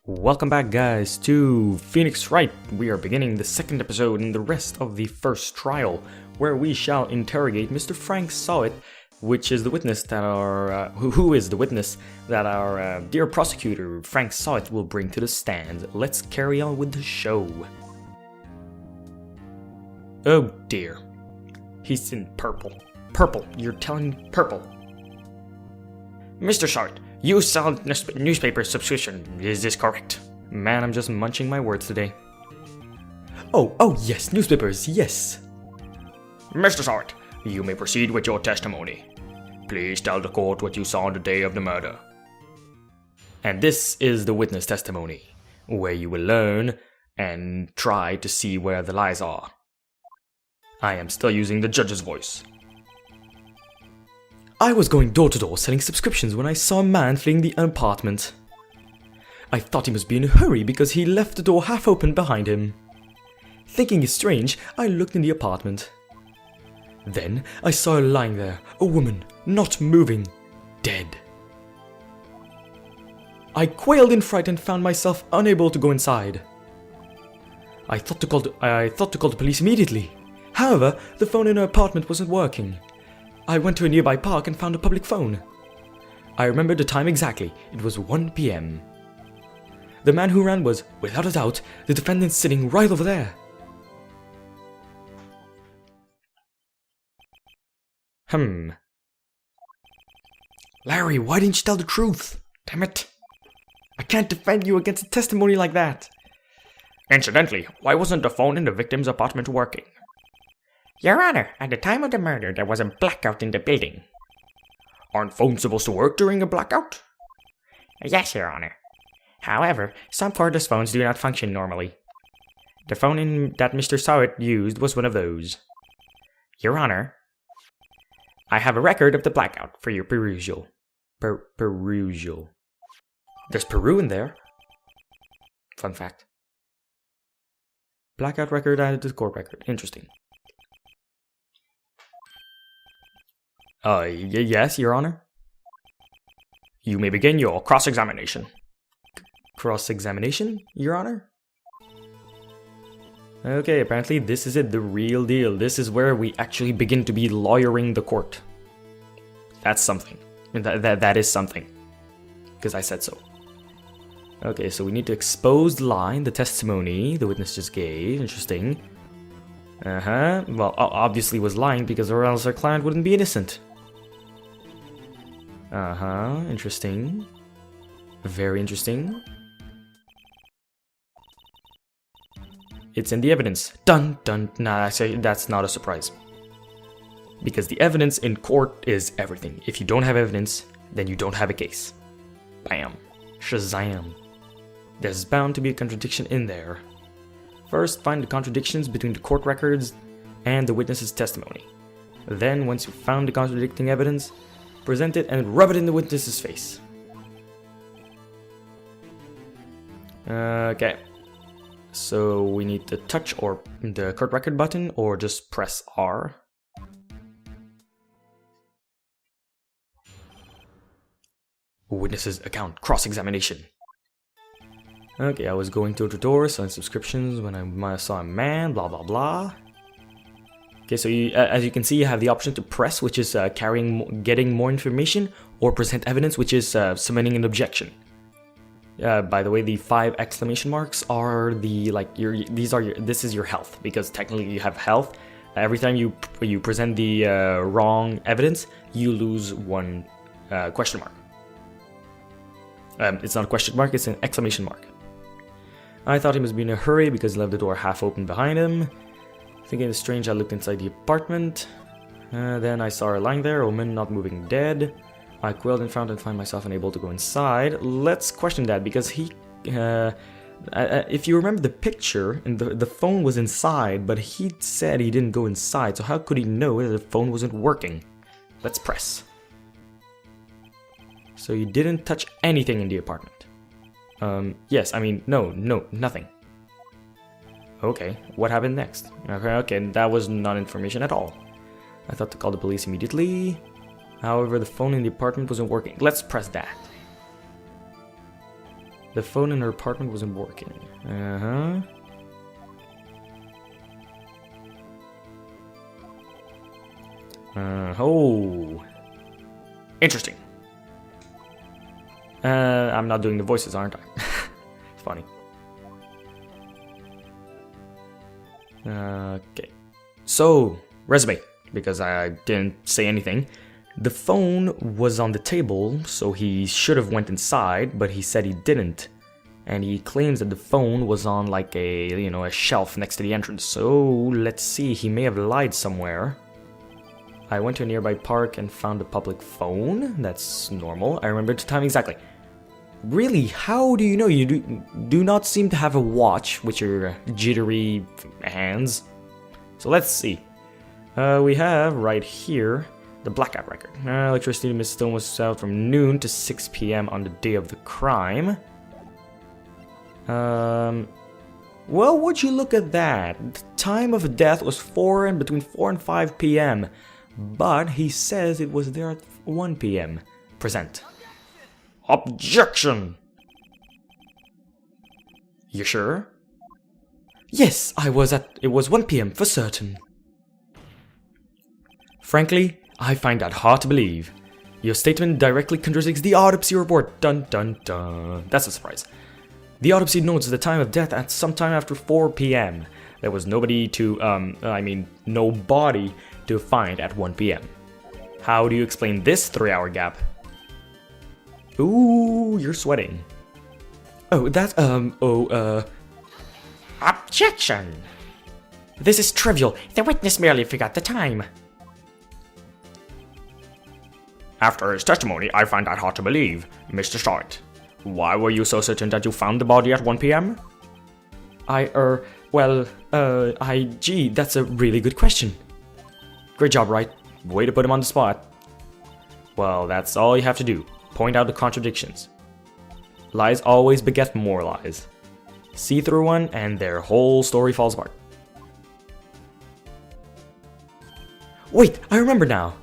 Welcome back, guys, to Phoenix Wright. We are beginning the second episode in the rest of the first trial, where we shall interrogate Mr. Frank Sawit, which is the witness that who is the witness that our dear prosecutor Frank Sawit will bring to the stand. Let's carry on with the show. Oh dear, he's in purple. Purple, you're telling me purple. Mr. Sawit, you sell newspaper subscription, is this correct? Man, I'm just munching my words today. Oh yes, newspapers, yes. Mr. Wright, you may proceed with your testimony. Please tell the court what you saw on the day of the murder. And this is the witness testimony, where you will learn and try to see where the lies are. I am still using the judge's voice. I was going door to door selling subscriptions when I saw a man fleeing the apartment. I thought he must be in a hurry because he left the door half open behind him. Thinking it strange, I looked in the apartment. Then I saw her lying there, a woman, not moving, dead. I quailed in fright and found myself unable to go inside. I thought to call the police immediately. However, the phone in her apartment wasn't working. I went to a nearby park and found a public phone. I remember the time exactly. It was 1 p.m. The man who ran was, without a doubt, the defendant sitting right over there. Larry, why didn't you tell the truth? Damn it. I can't defend you against a testimony like that. Incidentally, why wasn't the phone in the victim's apartment working? Your Honor, at the time of the murder, there was a blackout in the building. Aren't phones supposed to work during a blackout? Yes, Your Honor. However, some cordless phones do not function normally. The phone that Mr. Sawit used was one of those. Your Honor, I have a record of the blackout for your perusal. Perusal. There's Peru in there. Fun fact. Blackout record added to the court record. Interesting. Yes, Your Honor. You may begin your cross-examination. Cross-examination, Your Honor? Okay, apparently this is it, the real deal. This is where we actually begin to be lawyering the court. That's something. That is something. Because I said so. Okay, so we need to expose the lie, the testimony the witness just gave. Interesting. Well, obviously was lying because or else our client wouldn't be innocent. Interesting. Very interesting. It's in the evidence. Dun dun. Nah, I say that's not a surprise. Because the evidence in court is everything. If you don't have evidence, then you don't have a case. Bam. Shazam. There's bound to be a contradiction in there. First, find the contradictions between the court records and the witness's testimony. Then, once you've found the contradicting evidence, present it and rub it in the witness's face. Okay. So we need to touch or the court record button or just press R. Witness's account cross-examination. Okay, I was going door to door selling subscriptions when I saw a man, blah blah blah. Okay, so as you can see, you have the option to press, which is getting more information, or present evidence, which is submitting an objection. By the way, the 5 exclamation marks are this is your health, because technically you have health. Every time you present the wrong evidence, you lose 1 question mark. It's not a question mark, it's an exclamation mark. I thought he must be in a hurry because he left the door half open behind him. Thinking it's strange, I looked inside the apartment. Then I saw her lying there, a woman not moving, dead. I quailed and found myself unable to go inside. Let's question that because if you remember the picture, and the phone was inside, but he said he didn't go inside, so how could he know that the phone wasn't working? Let's press. So you didn't touch anything in the apartment. Yes, I mean, no, nothing. Okay, what happened next? Okay, that was not information at all. I thought to call the police immediately. However, the phone in the apartment wasn't working. Let's press that. The phone in her apartment wasn't working. Oh. Interesting. I'm not doing the voices, aren't I? Funny. Okay. So, resume, because I didn't say anything. The phone was on the table, so he should have went inside, but he said he didn't. And he claims that the phone was on like a shelf next to the entrance. So, let's see, he may have lied somewhere. I went to a nearby park and found a public phone. That's normal. I remember the time exactly. Really? How do you know? You do not seem to have a watch with your jittery hands. So let's see. We have right here the blackout record. Electricity to Miss Stone was out from noon to 6 p.m. on the day of the crime. Well, would you look at that? The time of death was between 4 and 5 p.m. But he says it was there at 1 p.m. Present. Objection! You sure? Yes, it was 1 p.m. for certain. Frankly, I find that hard to believe. Your statement directly contradicts the autopsy report. Dun dun dun. That's a surprise. The autopsy notes the time of death at sometime after 4 p.m. There was no body to find at 1 p.m. How do you explain this 3-hour gap? Ooh, you're sweating. Oh, Objection! This is trivial. The witness merely forgot the time. After his testimony, I find that hard to believe. Mr. Start, why were you so certain that you found the body at 1 p.m.? Gee, that's a really good question. Great job, Wright. Way to put him on the spot. Well, that's all you have to do. Point out the contradictions. Lies always beget more lies. See through one, and their whole story falls apart. Wait, I remember now.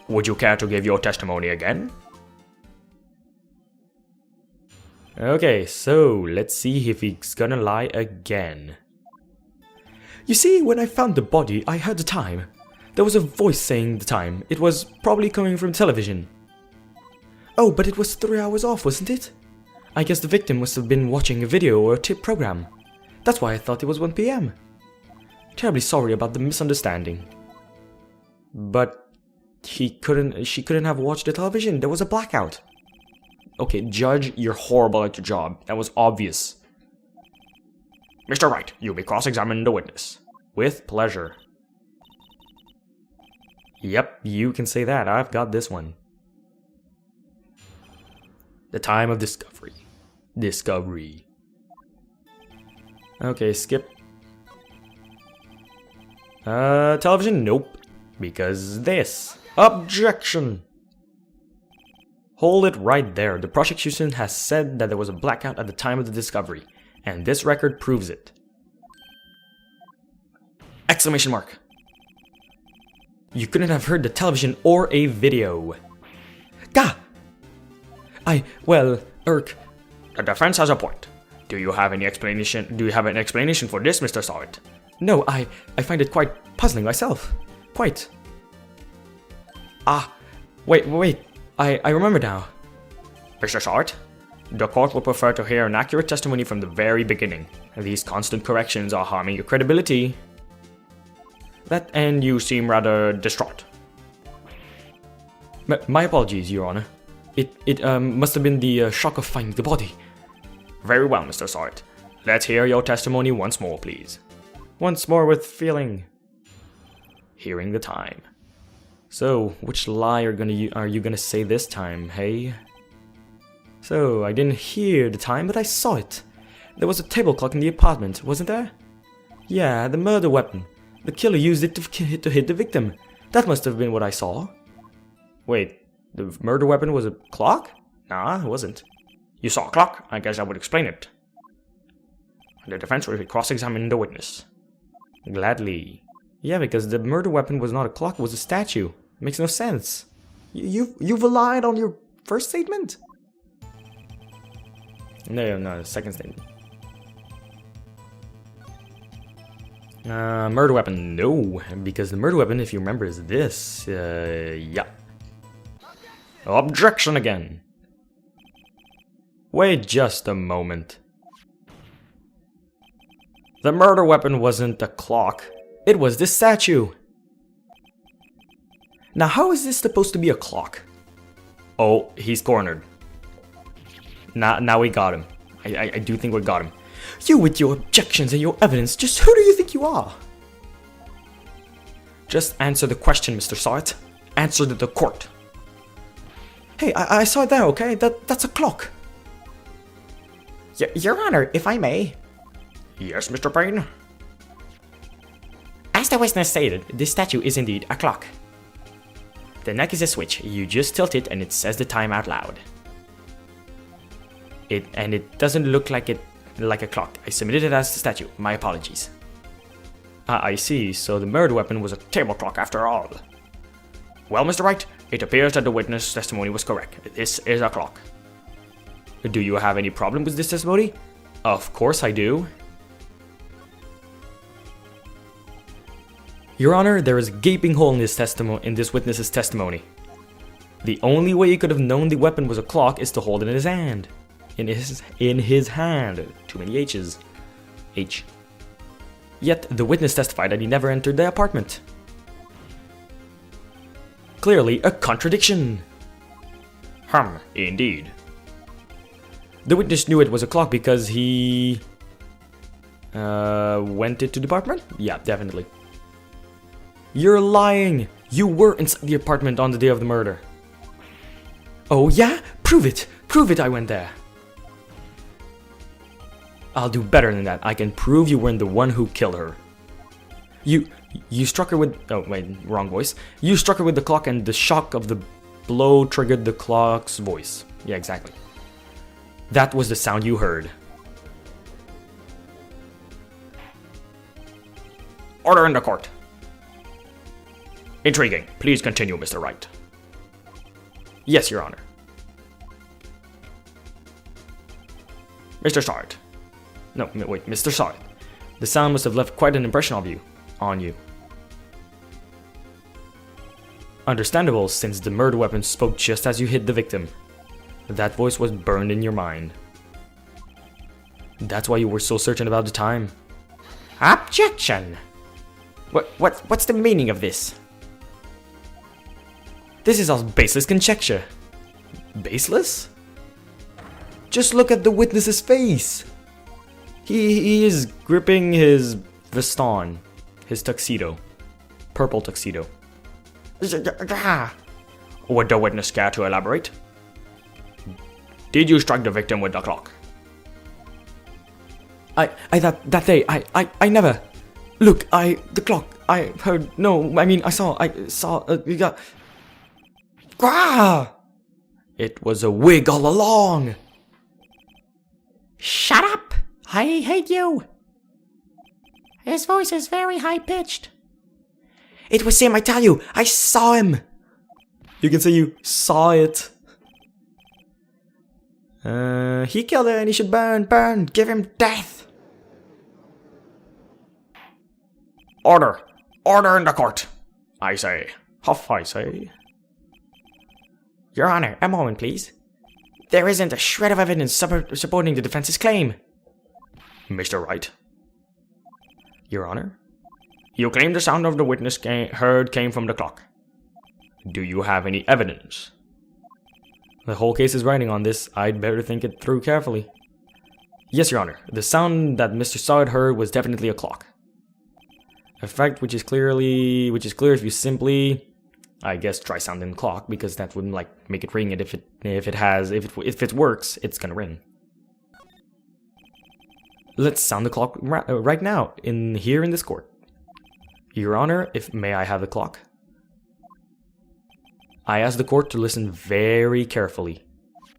Would you care to give your testimony again? Okay, so let's see if he's gonna lie again. You see, when I found the body, I heard the time. There was a voice saying the time. It was probably coming from television. Oh, but it was 3 hours off, wasn't it? I guess the victim must have been watching a video or a tip program. That's why I thought it was 1 p.m. Terribly sorry about the misunderstanding. But she couldn't have watched the television. There was a blackout. Okay, Judge, you're horrible at your job. That was obvious. Mr. Wright, you may cross-examine the witness. With pleasure. Yep, you can say that. I've got this one. The time of discovery. Okay, skip. Television? Nope. Because this. Objection! Hold it right there. The prosecution has said that there was a blackout at the time of the discovery, and this record proves it. Exclamation mark. You couldn't have heard the television or a video. Gah! The defense has a point. Do you have an explanation for this, Mr. Sawit? No, I find it quite puzzling myself. Quite. Wait. I remember now. Mr. Sawit, the court would prefer to hear an accurate testimony from the very beginning. These constant corrections are harming your credibility. And you seem rather distraught. My apologies, Your Honor. It must have been the shock of finding the body. Very well, Mr. Sawit. Let's hear your testimony once more, please. Once more with feeling. Hearing the time. So, which lie are you gonna say this time, hey? So, I didn't hear the time, but I saw it. There was a table clock in the apartment, wasn't there? Yeah, the murder weapon. The killer used it to hit the victim. That must have been what I saw. Wait, the murder weapon was a clock? Nah, it wasn't. You saw a clock? I guess that would explain it. The defense will cross-examine the witness. Gladly. Yeah, because the murder weapon was not a clock, it was a statue. Makes no sense. You've relied on your first statement? No, second statement. Murder weapon, no, because the murder weapon, if you remember, is this. Yeah. Objection again. Wait just a moment. The murder weapon wasn't a clock. It was this statue. Now, how is this supposed to be a clock? Oh, he's cornered. Now we got him. I do think we got him. You with your objections and your evidence, just who do you think you are? Just answer the question, Mr. Sawit. Answer to the court. Hey, I saw it there, okay? That's a clock. Your Honor, if I may. Yes, Mr. Payne? As the witness stated, this statue is indeed a clock. The neck is a switch. You just tilt it and it says the time out loud. It doesn't look like a clock. I submitted it as a statue. My apologies. I see. So the murder weapon was a table clock after all. Well, Mr. Wright, it appears that the witness' testimony was correct. This is a clock. Do you have any problem with this testimony? Of course I do. Your Honor, there is a gaping hole in this witness's testimony. The only way he could have known the weapon was a clock is to hold it in his hand. In his hand. Too many H's. H. Yet the witness testified that he never entered the apartment. Clearly a contradiction. Indeed. The witness knew it was a clock because he went into the apartment? Yeah, definitely. You're lying! You were inside the apartment on the day of the murder. Oh yeah? Prove it! Prove it I went there! I'll do better than that. I can prove you weren't the one who killed her. You struck her with... Oh, wait, wrong voice. You struck her with the clock and the shock of the blow triggered the clock's voice. Yeah, exactly. That was the sound you heard. Order in the court. Intriguing. Please continue, Mr. Wright. Yes, Your Honor. Mr. Sawit. No, wait, Mr. Sawit. The sound must have left quite an impression on you. Understandable, since the murder weapon spoke just as you hit the victim. That voice was burned in your mind. That's why you were so certain about the time. Objection! What's the meaning of this? This is all baseless conjecture. Baseless? Just look at the witness's face. He is gripping his veston, his tuxedo. Purple tuxedo. Would the witness care to elaborate? Did you strike the victim with the clock? That day, I never. Look, the clock, I heard, no, I mean, I saw, you got. Grah! It was a wig all along. Shut up! I hate you! His voice is very high-pitched. It was him, I tell you! I saw him! You can say you saw it. He killed her and he should burn, give him death! Order! Order in the court! I say. Huff, I say. Your Honor, a moment, please. There isn't a shred of evidence supporting the defense's claim. Mr. Wright. Your Honor? You claim the sound of the witness heard came from the clock. Do you have any evidence? The whole case is riding on this. I'd better think it through carefully. Yes, Your Honor. The sound that Mr. Sawit heard was definitely a clock. A fact which is clear if you simply, I guess, try sounding the clock, because that wouldn't make it ring. If it works, it's gonna ring. Let's sound the clock right now, here in this court. Your Honor, may I have the clock? I ask the court to listen very carefully.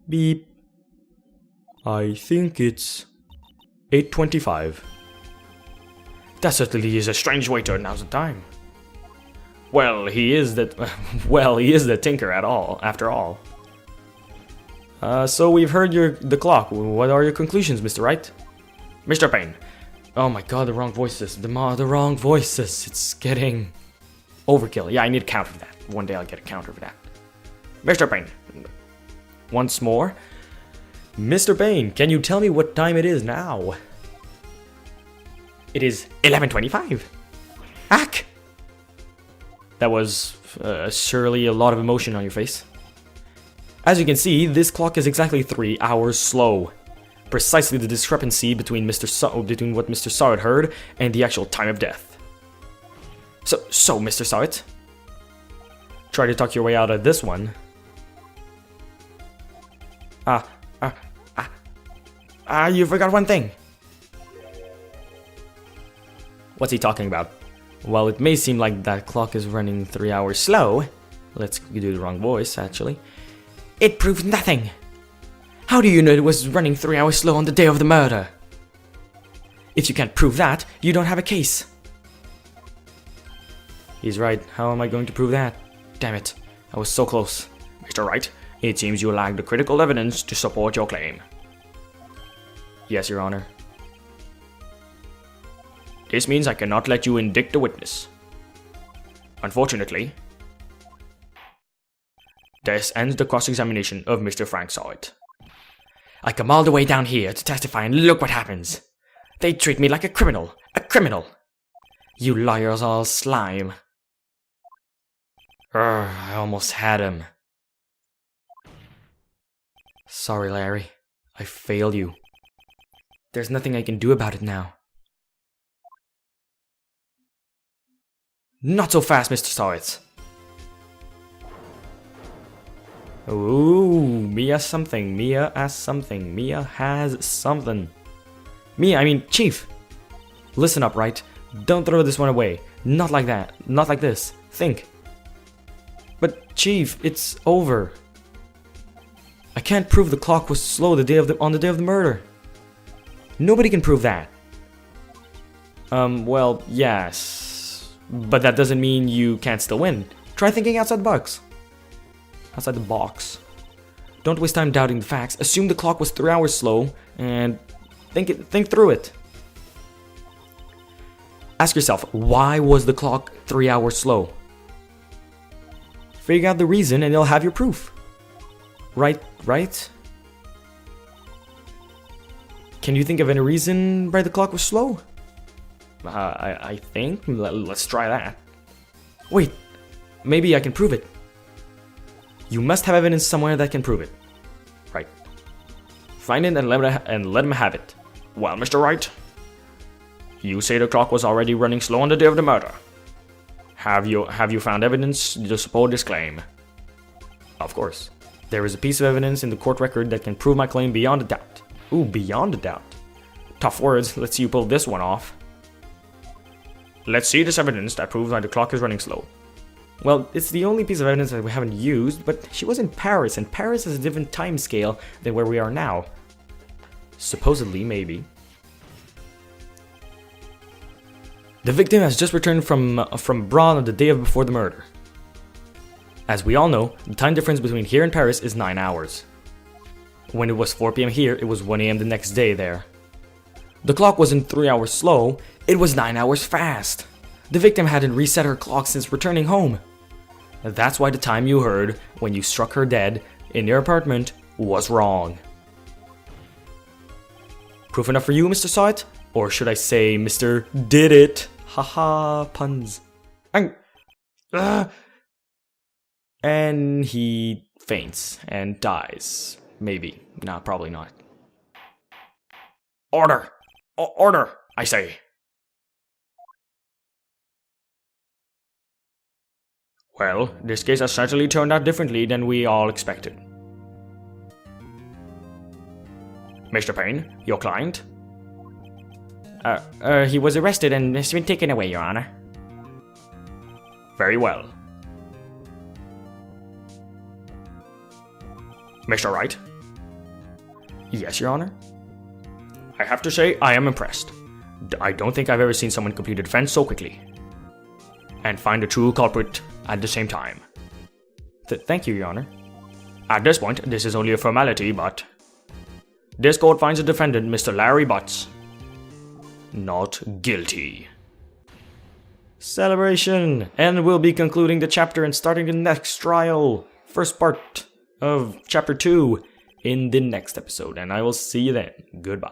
Beep. I think it's 8:25. That certainly is a strange way to announce the time. Well, he is the tinker after all. So we've heard the clock. What are your conclusions, Mr. Wright? Mr. Payne, Oh my god, the wrong voices. The wrong voices. It's getting overkill. Yeah, I need a counter for that. One day I'll get a counter for that. Mr. Payne, Once more. Mr. Payne, can you tell me what time it is now? It is 11:25. Ack! That was surely a lot of emotion on your face. As you can see, this clock is exactly 3 hours slow. Precisely the discrepancy between between what Mr. Sawit heard and the actual time of death. So Mr. Sawit, try to talk your way out of this one. You forgot one thing. What's he talking about? While it may seem like that clock is running 3 hours slow, let's do the wrong voice actually. It proved nothing. How do you know it was running 3 hours slow on the day of the murder? If you can't prove that, you don't have a case. He's right. How am I going to prove that? Damn it. I was so close. Mr. Wright, it seems you lack the critical evidence to support your claim. Yes, Your Honor. This means I cannot let you indict the witness. Unfortunately, this ends the cross-examination of Mr. Frank Sawit. I come all the way down here to testify and look what happens. They treat me like a criminal. A criminal. You lawyers all slime. I almost had him. Sorry, Larry. I failed you. There's nothing I can do about it now. Not so fast, Mr. Sawit. Ooh, Mia something. Mia has something. Mia has something. Chief. Listen up, Wright. Don't throw this one away. Not like that. Not like this. Think. But, Chief, it's over. I can't prove the clock was slow on the day of the murder. Nobody can prove that. Well, yes. But that doesn't mean you can't still win. Try thinking outside the box. Outside the box. Don't waste time doubting the facts. Assume the clock was 3 hours slow and think through it. Ask yourself, why was the clock 3 hours slow? Figure out the reason and you'll have your proof. Right? Can you think of any reason why the clock was slow? I think. Let's try that. Wait, maybe I can prove it. You must have evidence somewhere that can prove it. Right. Find it and let him have it. Well, Mr. Wright, you say the clock was already running slow on the day of the murder. Have you found evidence to support this claim? Of course. There is a piece of evidence in the court record that can prove my claim beyond a doubt. Ooh, beyond a doubt. Tough words. Let's see you pull this one off. Let's see this evidence that proves why the clock is running slow. Well, it's the only piece of evidence that we haven't used, but she was in Paris, and Paris has a different time scale than where we are now. Supposedly, maybe. The victim has just returned from abroad on the day before the murder. As we all know, the time difference between here and Paris is 9 hours. When it was 4 PM here, it was 1 AM the next day there. The clock wasn't 3 hours slow, it was 9 hours fast. The victim hadn't reset her clock since returning home. That's why the time you heard when you struck her dead in your apartment was wrong. Proof enough for you, Mr. Sawit? Or should I say, Mr. Did It? Haha, puns. And he faints and dies. Maybe. Nah, probably not. Order! Order, I say. Well, this case has certainly turned out differently than we all expected. Mr. Payne, your client? He was arrested and has been taken away, Your Honor. Very well. Mr. Wright? Yes, Your Honor? I have to say, I am impressed. I don't think I've ever seen someone complete a defense so quickly. And find a true culprit at the same time. Thank you, Your Honor. At this point, this is only a formality, but this court finds the defendant, Mr. Larry Butts, not guilty. Celebration! And we'll be concluding the chapter and starting the next trial. First part of chapter 2 in the next episode. And I will see you then. Goodbye.